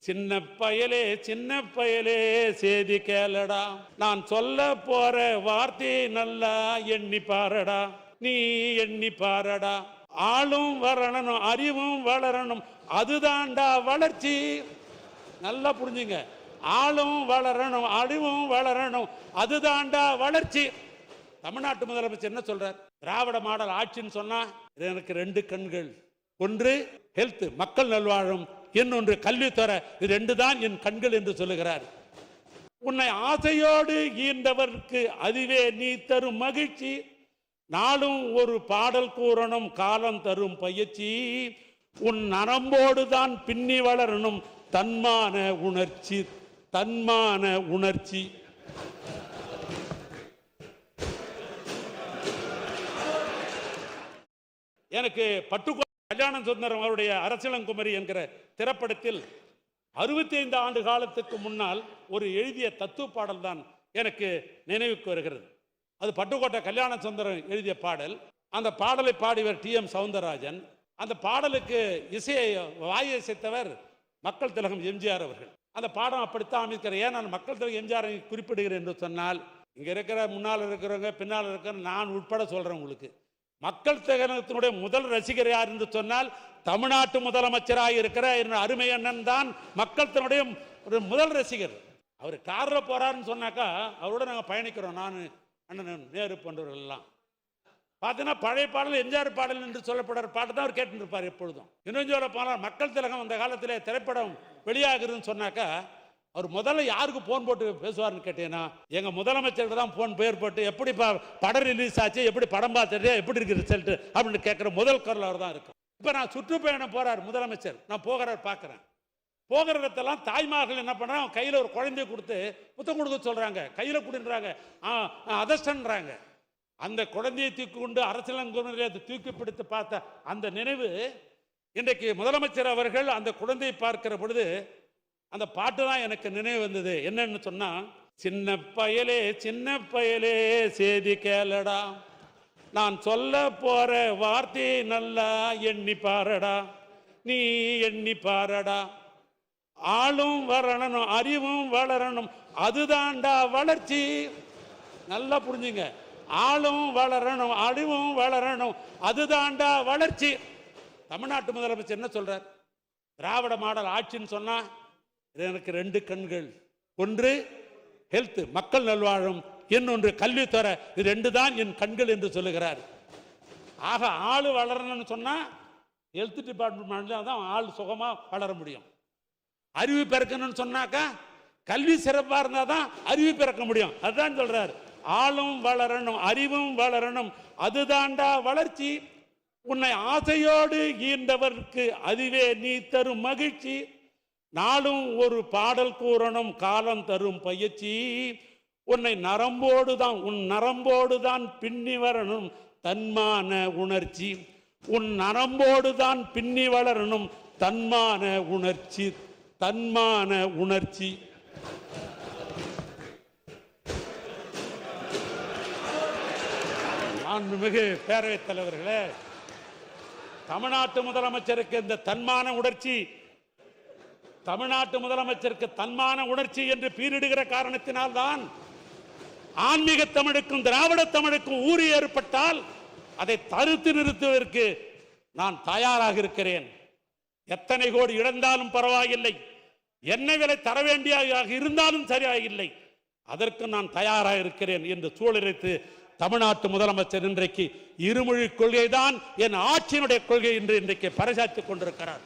சின்ன பயலே செய்தி கேளடா, நான் சொல்ல போற வார்த்தையை நல்லா எண்ணி பாரடா, நீ எண்ணி பாரடா. ஆளும் வரணும், அறிவும் வளரணும், அதுதான்டா வளர்ச்சி. நல்லா புரிஞ்சுங்க, ஆளும் வளரணும், அறிவும் வளரணும், அதுதான்டா வளர்ச்சி. தமிழ்நாட்டு முதலமைச்சர் என்ன சொல்றார்? திராவிட மாடல் ஆட்சின்னு சொன்னா எனக்கு 2 கண்கள், ஒன்று ஹெல்த் மக்கள் நல்வாழும், இன்னொன்று கல்வித்துறை, இது 2 தான் என் கண்கள் என்று சொல்லுகிறார். உன்னை ஆசையோடு ஈன்றவருக்கு அதுவே நீ தரும் மகிழ்ச்சி, நாளும் ஒரு பாடல் கூறணும், காலம் தரும் பயிற்சி, உன் நரம்போடு தான் பின்னி வளரணும் தன்மான உணர்ச்சி, தன்மான உணர்ச்சி. எனக்கு பட்டுக்கோட்டை கல்யாண சுந்தரம் அவருடைய அரசியலங்குமரி என்கிற திரைப்படத்தில் 65 ஆண்டு காலத்துக்கு முன்னால் ஒரு எழுதிய தத்துவ பாடல் தான் எனக்கு நினைவுக்கு வருகிறது. அது பட்டுக்கோட்டை கல்யாண சுந்தரம் எழுதிய பாடல். அந்த பாடலை பாடியவர் TM சௌந்தரராஜன். அந்த பாடலுக்கு இசையை வாயிசைத்தவர் மக்கள் திலகம் எம்ஜிஆர் அவர்கள். அந்த பாடம் அப்படித்தான் அமைக்கிறார். ஏன் நான் மக்கள் திலகம் எம்ஜிஆர் குறிப்பிடுகிறேன் என்று சொன்னால், இங்கே இருக்கிற முன்னால் இருக்கிறவங்க பின்னால் இருக்கிற நான் உட்பட சொல்கிறேன் உங்களுக்கு, மக்கள் திலகத்தினுடைய முதல் ரசிகர் யார் என்று சொன்னால் தமிழ்நாட்டு முதலமைச்சராக இருக்கிற அருமை அண்ணன் தான் மக்கள் திலகனுடைய முதல் ரசிகர். அவர் காரில் போறாருன்னு சொன்னாக்கா அவரோட நாங்கள் பயணிக்கிறோம். நான் அண்ணன் நேரு போன்றவர்கள் எல்லாம் பார்த்தீங்கன்னா பழைய பாடல் எம்ஜிஆர் பாடல் என்று சொல்லப்படுற பாட்டு தான் அவர் கேட்டு இருப்பார் எப்பொழுதும். இன்னும் சொல்ல போனால் மக்கள் திலகம் அந்த காலத்தில் திரைப்படம் வெளியாகுதுன்னு சொன்னாக்கா அவர் முதல்ல யாருக்கு போன் போட்டு பேசுவார்னு கேட்டீங்கன்னா எங்க முதலமைச்சருக்கு தான் போன் பேர் போட்டு எப்படி படம் ரிலீஸ் ஆச்சு, எப்படி படம் பார்த்துட்டு எப்படி இருக்கு ரிசல்ட் அப்படின்னு கேட்குற முதல் குரல் அவர் தான் இருக்கும். இப்போ நான் சுற்றுப்பயணம் போறார் முதலமைச்சர், நான் போகிறார் பார்க்குறேன். போகிற இடத்தெல்லாம் தாய்மார்கள் என்ன பண்ணுறாங்க, கையில் ஒரு குழந்தைய கொடுத்து புத்தம் கொடுக்க சொல்றாங்க, கையில் கொடுன்றாங்க, அதஷ்டன்றாங்க. அந்த குழந்தையை தூக்கி கொண்டு அரசியலங்குமரியை தூக்கி பிடித்து பார்த்த அந்த நினைவு இன்றைக்கு முதலமைச்சர் அவர்கள் அந்த குழந்தையை பார்க்கிற பொழுது அந்த பாட்டு தான் எனக்கு நினைவு வந்தது. என்னன்னு சொன்னா, சின்ன பயலே செய்தி கேளடா, நான் சொல்ல போற வார்த்தையை நல்லா எண்ணி பாரடா, நீ எண்ணி பாரடா. ஆளும் வரணும், அறிவும் வளரணும், அதுதான்டா வளர்ச்சி. நல்லா புரிஞ்சுங்க, ஆளும் வளரணும், அறிவும் வளரணும், அதுதான்டா வளர்ச்சி. தமிழ்நாட்டு முதலமைச்சர் என்ன சொல்றார்? திராவிட மாடல் ஆட்சின்னு சொன்னா எனக்கு 2 கண்கள், ஒன்று ஹெல்த் மக்கள் நல்வாழும், இன்னொன்று கல்வித்துறை, இது 2 தான் என் கண்கள் என்று சொல்லுகிறார். ஆக ஆளு வளரணும்னு சொன்னா ஹெல்த் டிபார்ட்மெண்ட்ல தான் ஆள் சுகமா வளர முடியும். அறிவு பிறக்கணும்னு சொன்னாக்கா கல்வி சிறப்பா இருந்தா தான் அறிவு பிறக்க முடியும். அதுதான் சொல்றார், ஆளும் வளரணும், அறிவும் வளரணும், அதுதான்டா வளர்ச்சி, உன்னை ஆசையோடு ஈன்றவருக்கு அதுவே நீ தரும் மகிழ்ச்சி, நாளும் ஒரு பாடல் கூறணும், காலம் தரும் பயிற்சி, உன்னை உன் நரம்போடு தான் பின்னி வரணும் தன்மான உணர்ச்சி, உன் நரம்போடு தான் பின்னி வளரணும் தன்மான உணர்ச்சி, தன்மான உணர்ச்சி. மாண்புமிகு பேரவைத் தலைவர்களே, தமிழ்நாட்டு முதலமைச்சருக்கு இந்த தன்மான உணர்ச்சி, தமிழ்நாட்டு முதலமைச்சருக்கு தன்மான உணர்ச்சி என்று பீரிடுகிற காரணத்தினால்தான் ஆன்மீக தமிழுக்கும் திராவிட தமிழுக்கும் ஊறி ஏற்பட்டால் அதை தடுத்து நிறுத்துவதற்கு நான் தயாராக இருக்கிறேன். எத்தனை கோடி இழந்தாலும் பரவாயில்லை, என்ன விலை தர வேண்டியதாக இருந்தாலும் சரியாயில்லை, அதற்கு நான் தயாராக இருக்கிறேன் என்று சூழலித்து தமிழ்நாட்டு முதலமைச்சர் இன்றைக்கு இருமொழி கொள்கை தான் என் ஆட்சியினுடைய கொள்கை என்று இன்றைக்கு பறைசாற்றிக் கொண்டிருக்கிறார்.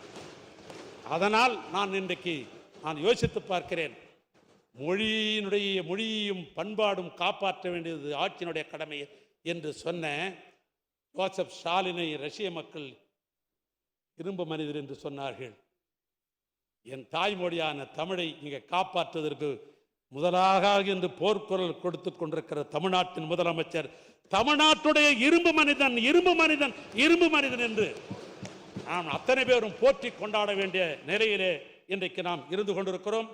அதனால் நான் யோசித்து பார்க்கிறேன், மொழியையும் பண்பாடும் காப்பாற்ற வேண்டியது ஆட்சியினுடைய கடமை என்று சொன்ன ஜோசப் ஸ்டாலினை ரஷ்ய மக்கள் இரும்பு மனிதர் என்று சொன்னார்கள். என் தாய்மொழியான தமிழை இங்கே காப்பாற்றுவதற்கு முதலாக என்று போர்க்குரல் கொடுத்து கொண்டிருக்கிற தமிழ்நாட்டின் முதலமைச்சர் தமிழ்நாட்டுடைய இரும்பு மனிதன் என்று நாம் அத்தனை பேரும் போற்றி கொண்டாட வேண்டிய நிலையிலே இன்றைக்கு நாம் இருந்து கொண்டிருக்கிறோம்.